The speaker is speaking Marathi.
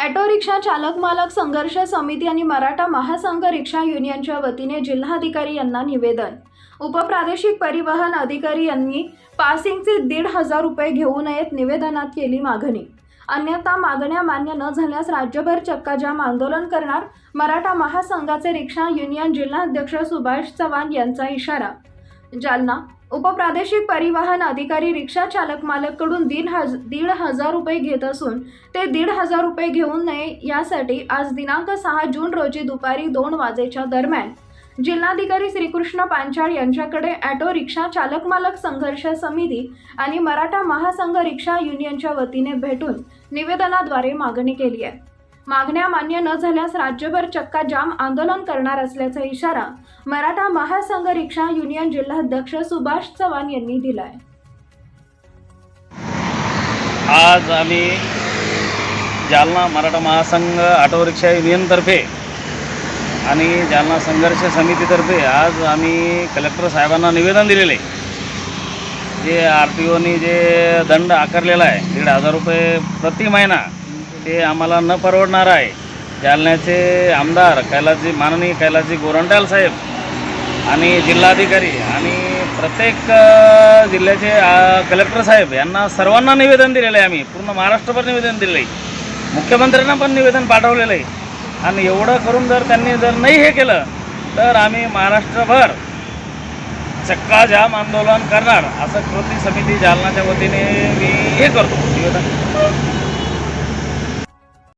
ऑटो रिक्षा चालक मालक संघर्ष समिती आणि मराठा महासंघ रिक्षा युनियनच्या वतीने जिल्हाधिकारी यांना निवेदन। उपप्रादेशिक परिवहन अधिकारी यांनी पासिंगचे 1,500 रुपये घेऊ नयेत, निवेदनात केली मागणी। अन्यथा मागण्या मान्य न झाल्यास राज्यभर चक्काजाम आंदोलन करणार, मराठा महासंघाचे रिक्षा युनियन जिल्हाध्यक्ष सुभाष चव्हाण यांचा इशारा। जालना उपप्रादेशिक परिवहन अधिकारी रिक्षा चालक मालक कडून 1,500 रुपये घेत असून ते 1,500 रुपये घेऊ नये यासाठी आज दिनांक 6 जून रोजी दुपारी 2 वाजेच्या दरम्यान जिल्हाधिकारी श्रीकृष्ण पांचाळ यांच्याकडे ऑटो रिक्षा चालक मालक संघर्ष समिती आणि मराठा महासंघ रिक्षा युनियनच्या वतीने भेटून निवेदनाद्वारे मागणी केली आहे। मागण्या मान्य न झाल्यास राज्यभर चक्का जाम आंदोलन करणार असल्याचा इशारा मराठा महासंघ रिक्षा युनियन जिल्हाध्यक्ष सुभाष चव्हाण यांनी दिलाय। आज आम्ही जालना मराठा महासंघ ऑटो रिक्षा युनियन तर्फे आणि जालना संघर्ष समितीतर्फे आज आम्ही कलेक्टर साहेबांना निवेदन दिलेले आहे। जे आरटीओनी जे दंड आकारलेला आहे 1,500 रुपये प्रति महिना, ते आम्हाला न परवडणार आहे। जालन्याचे आमदार माननीय कैलासजी गोरंट्याल साहेब आणि जिल्हाधिकारी आणि प्रत्येक जिल्ह्याचे कलेक्टर साहेब यांना सर्वांना निवेदन दिलेलं आहे। आम्ही पूर्ण महाराष्ट्रभर निवेदन दिलेलं आहे, मुख्यमंत्र्यांना पण निवेदन पाठवलेलं आहे। आणि एवढं करून जर त्यांनी नाही हे केलं तर आम्ही महाराष्ट्रभर चक्का जाम आंदोलन करणार, असं कृती समिती जालनाच्या वतीने मी हे करतो निवेदन।